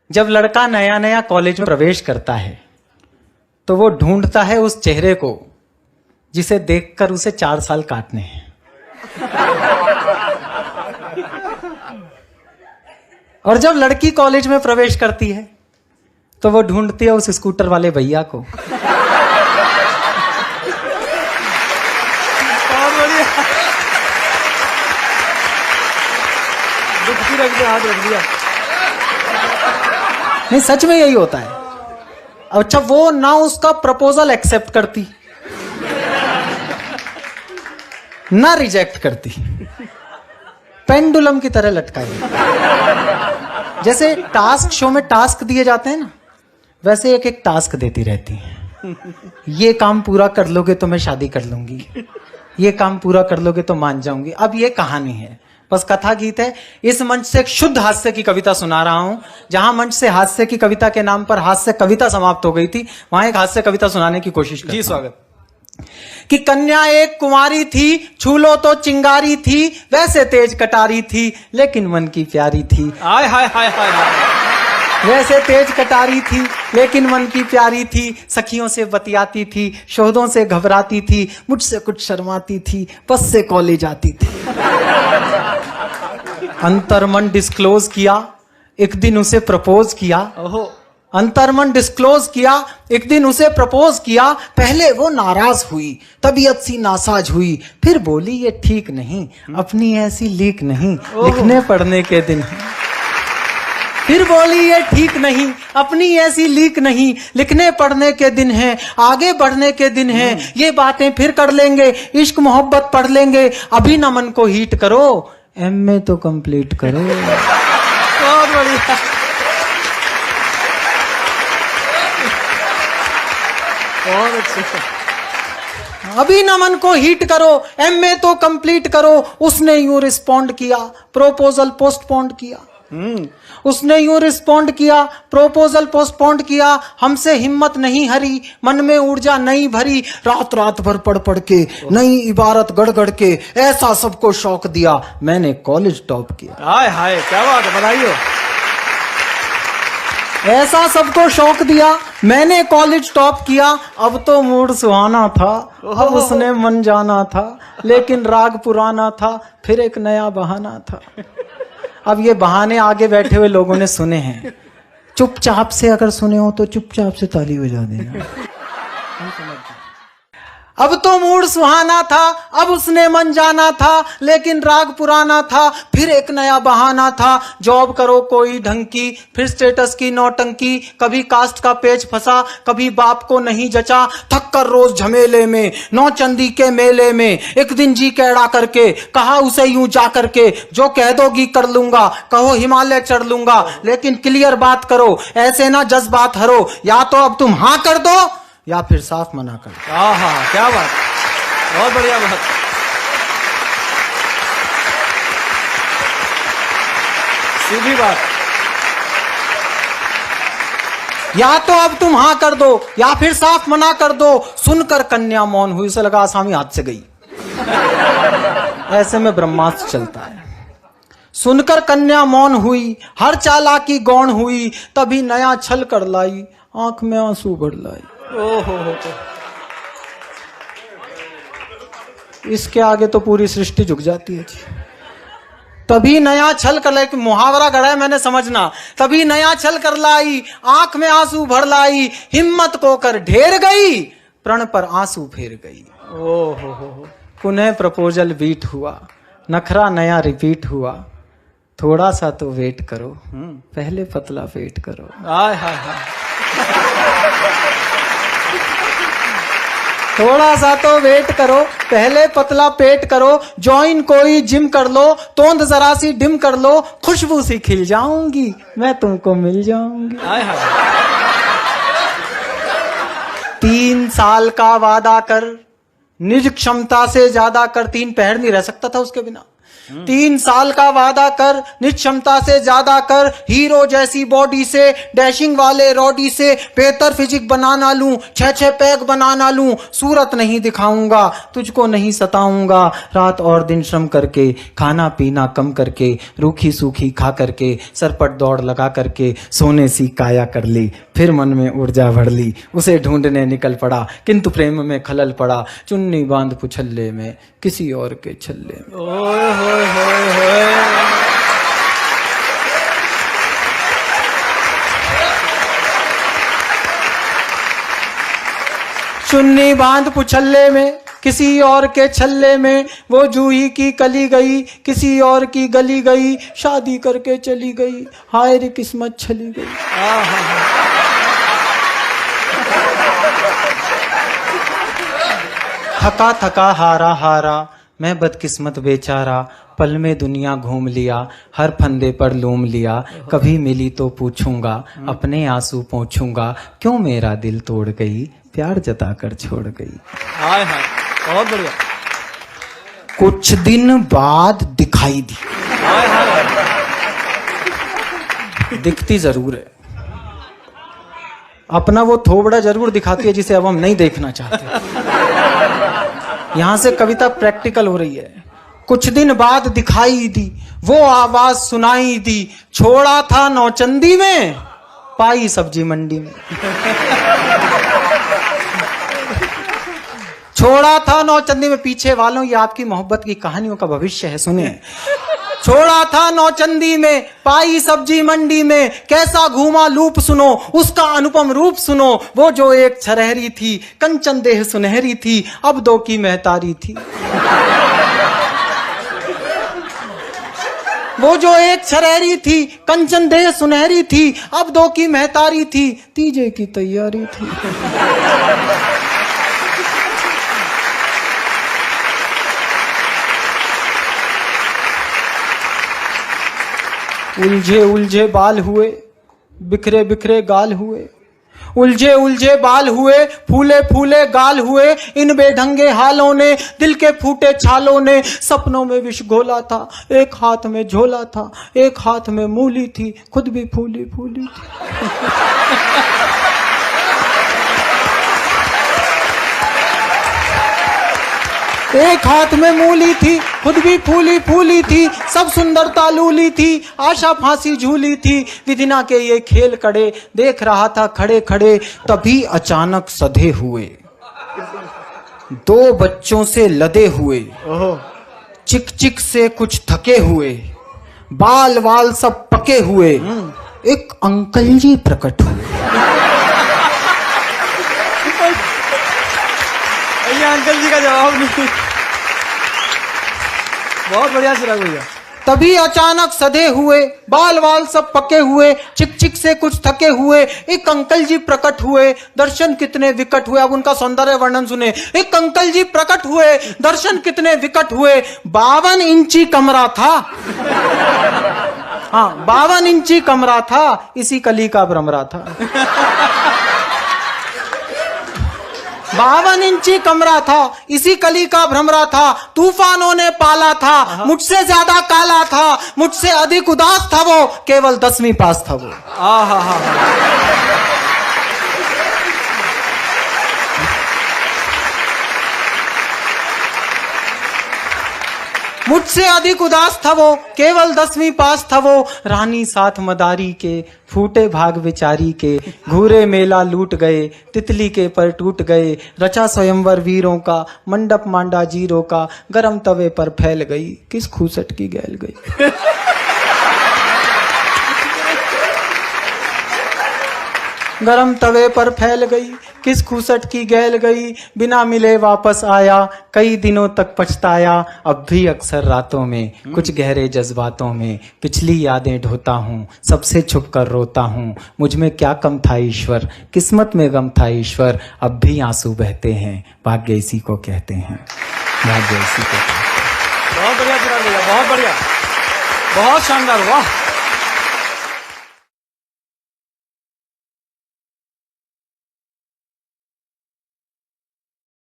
जब लड़का नया नया कॉलेज में प्रवेश करता है तो वो ढूंढता है उस चेहरे को जिसे देखकर उसे 4 साल काटने हैं। और जब लड़की कॉलेज में प्रवेश करती है तो वो ढूंढती है उस स्कूटर वाले भैया को। हाथ रख दिया। नहीं, सच में यही होता है। अच्छा, वो ना उसका प्रपोजल एक्सेप्ट करती ना रिजेक्ट करती, पेंडुलम की तरह लटकाई। जैसे टास्क शो में टास्क दिए जाते हैं ना, वैसे एक एक टास्क देती रहती है। ये काम पूरा कर लोगे तो मैं शादी कर लूंगी, ये काम पूरा कर लोगे तो मान जाऊंगी। अब ये कहानी है, बस कथा गीत है। इस मंच से एक शुद्ध हास्य की कविता सुना रहा हूं। जहां मंच से हास्य की कविता के नाम पर हास्य कविता समाप्त हो गई थी, वहां एक हास्य कविता सुनाने की कोशिश करता हूं। जी स्वागत। कि कन्या एक कुंवारी थी, छू लो तो चिंगारी थी, वैसे तेज कटारी थी लेकिन मन की प्यारी थी। हाय हाय हाय हाय हाय। वैसे तेज कटारी थी लेकिन मन की प्यारी थी, सखियों से बतियाती थी, शोधों से घबराती थी, मुझसे कुछ शर्माती थी, बस से कॉलेज आती थी। अंतर्मन डिस्क्लोज किया, एक दिन उसे प्रपोज किया। ओहो। अंतर्मन डिस्क्लोज किया, एक दिन उसे प्रपोज किया। पहले वो नाराज हुई, तबीयत सी नासाज हुई, फिर बोली ये ठीक नहीं, अपनी ऐसी लीक नहीं, लिखने पढ़ने के दिन। फिर बोली ये ठीक नहीं, अपनी ऐसी लीक नहीं, लिखने पढ़ने के दिन हैं, आगे बढ़ने के दिन हैं, ये बातें फिर कर लेंगे, इश्क मोहब्बत पढ़ लेंगे, अभी न मन को हीट करो, एमए तो कंप्लीट करो। बहुत बढ़िया। बहुत अच्छा। अभी न मन को हीट करो, एमए तो कंप्लीट करो। उसने यूं रिस्पॉन्ड किया, प्रोपोजल पोस्टपोन्ड किया। उसने यूं रिस्पॉन्ड किया, प्रोपोजल पोस्टपोन्ड किया। हमसे हिम्मत नहीं हरी, मन में ऊर्जा नहीं भरी, रात रात भर पढ़ पढ़ के, नई इबारत गढ़ गढ़ के, ऐसा सबको शौक दिया, मैंने कॉलेज टॉप किया। हाय हाय, क्या बात है, बधाई हो। ऐसा सबको शौक दिया, मैंने कॉलेज टॉप किया। अब तो मूड सुहाना था, अब उसने मन जाना था, लेकिन राग पुराना था, फिर एक नया बहाना था। अब ये बहाने आगे बैठे हुए लोगों ने सुने हैं, चुपचाप से अगर सुने हो तो चुपचाप से ताली बजा देना। अब तो मूड सुहाना था, अब उसने मन जाना था, लेकिन राग पुराना था, फिर एक नया बहाना था। जॉब करो कोई ढंग की, फिर स्टेटस की नौटंकी, कभी कास्ट का पेच फंसा, कभी बाप को नहीं जचा, थक कर रोज झमेले में, नौचंदी के मेले में, एक दिन जी कैड़ा करके कहा उसे यूं जा करके, जो कह दोगी कर लूंगा, कहो हिमालय चढ़ लूंगा, लेकिन क्लियर बात करो, ऐसे ना जज्बात हरो, या तो अब तुम हाँ कर दो या फिर साफ मना कर दो। आहा, क्या बात, बहुत बढ़िया बात। सीधी बात। या तो अब तुम हाँ कर दो या फिर साफ मना कर दो। सुनकर कन्या मौन हुई, उसे लगा आसामी हाथ से गई। ऐसे में ब्रह्मास्त्र चलता है। सुनकर कन्या मौन हुई, हर चालाकी गौण हुई, तभी नया छल कर लाई, आंख में आंसू भर लाई। ओहो। इसके आगे तो पूरी सृष्टि झुक जाती है जी। तभी नया छल कर लाई, मुहावरा गढ़ा है मैंने, समझना। तभी नया छल कर लाई, आंख में आंसू भर लाई, हिम्मत को कर ढेर गई, प्रण पर आंसू फेर गई। ओहो। पुनः प्रपोजल बीट हुआ, नखरा नया रिपीट हुआ, थोड़ा सा तो वेट करो, पहले पतला वेट करो। हाय हाय हाय। थोड़ा सा तो वेट करो, पहले पतला पेट करो, ज्वाइन कोई जिम कर लो, तोंद जरा सी डिम कर लो, खुशबू सी खिल जाऊंगी, मैं तुमको मिल जाऊंगी। हाय हाय। 3 साल का वादा कर, निज क्षमता से ज्यादा कर। 3 पहर नहीं रह सकता था उसके बिना। 3 साल का वादा कर, निक्षमता से ज्यादा कर, हीरो जैसी बॉडी से, डैशिंग वाले रॉडी से, बेहतर फिजिक बनाना लूं, 6 पैक बनाना लूं, सूरत नहीं दिखाऊंगा, तुझको नहीं सताऊंगा, रात और दिन श्रम करके, खाना पीना कम करके, रूखी सूखी खा करके, सरपट दौड़ लगा करके, सोने सी काया कर ली, फिर मन में ऊर्जा भर ली, उसे ढूंढने निकल पड़ा, किंतु प्रेम में खलल पड़ा, चुन्नी बांध पुछल्ले में, किसी और के छल्ले में। ओए होए होए होए। चुन्नी बांध पुछल्ले में, किसी और के छल्ले में, वो जूही की कली गई, किसी और की गली गई, शादी करके चली गई, हाय रे किस्मत छली गई। थका थका हारा हारा, मैं बदकिस्मत बेचारा, पल में दुनिया घूम लिया, हर फंदे पर लूम लिया, कभी मिली तो पूछूंगा, अपने आंसू पोंछूंगा, क्यों मेरा दिल तोड़ गई, प्यार जताकर छोड़ गई। हाय हाय, बहुत बढ़िया। कुछ दिन बाद दिखाई दी। हाय हाय। दिखती जरूर है, अपना वो थोबड़ा जरूर दिखाती है जिसे अब हम नहीं देखना चाहते। यहां से कविता प्रैक्टिकल हो रही है। कुछ दिन बाद दिखाई दी, वो आवाज सुनाई दी, छोड़ा था नौचंदी में, पाई सब्जी मंडी में। छोड़ा था नौचंदी में, पीछे वालों ये आपकी मोहब्बत की कहानियों का भविष्य है, सुने। छोड़ा था नौचंदी में, पाई सब्जी मंडी में, कैसा घूमा लूप सुनो, उसका अनुपम रूप सुनो, वो जो एक छरहरी थी, कंचन देह सुनहरी थी, अब 2 की महतारी थी। वो जो एक छरहरी थी, कंचन देह सुनहरी थी, अब 2 की महतारी थी, तीजे की तैयारी थी। उलझे उलझे बाल हुए, बिखरे बिखरे गाल हुए, उलझे उलझे बाल हुए, फूले फूले गाल हुए, इन बेढंगे हालों ने, दिल के फूटे छालों ने, सपनों में विष घोला था, एक हाथ में झोला था, एक हाथ में मूली थी, खुद भी फूली फूली थी। एक हाथ में मूली थी, खुद भी फूली फूली थी, सब सुंदरता लूली थी, आशा फांसी झूली थी, विधिना के ये खेल कड़े, देख रहा था खड़े खड़े, तभी अचानक सधे हुए, 2 बच्चों से लदे हुए, चिक चिक से कुछ थके हुए, बाल वाल सब पके हुए, एक अंकल जी प्रकट हुए। अंकल जी का जवाब नहीं। बहुत बढ़िया चिराग भैया। तभी अचानक सधे हुए, बाल वाल सब पके हुए, चिक चिक से कुछ थके हुए, एक अंकल जी प्रकट हुए, दर्शन कितने विकट हुए। अब उनका सौंदर्य वर्णन सुने। एक अंकल जी प्रकट हुए, दर्शन कितने विकट हुए, 52 इंची कमरा था। हाँ, 52 इंची कमरा था, इसी कली का भ्रमरा था। 52 इंची कमरा था, इसी कली का भ्रमरा था, तूफानों ने पाला था, मुझसे ज्यादा काला था, मुझसे अधिक उदास था वो, केवल 10वीं पास था वो। मुझसे अधिक उदास था वो, केवल 10वीं पास था वो, रानी साथ मदारी के, फूटे भाग बेचारी के, घूरे मेला लूट गए, तितली के पर टूट गए, रचा स्वयंवर वीरों का, मंडप मांडा जीरों का, गरम तवे पर फैल गई, किस खूसट की गैल गई। गरम तवे पर फैल गई, किस खूसट की गैल गई, बिना मिले वापस आया, कई दिनों तक पछताया, अब भी अक्सर रातों में, कुछ गहरे जज्बातों में, पिछली यादें ढोता हूँ, सबसे छुप कर रोता हूँ, मुझ में क्या कम था ईश्वर, किस्मत में गम था ईश्वर, अब भी आंसू बहते हैं, भाग्य इसी को कहते हैं, भाग्य इसी को कहते हैं। बहुत बढ़िया चिराग भैया, बहुत बढ़िया, बहुत शानदार, वाह।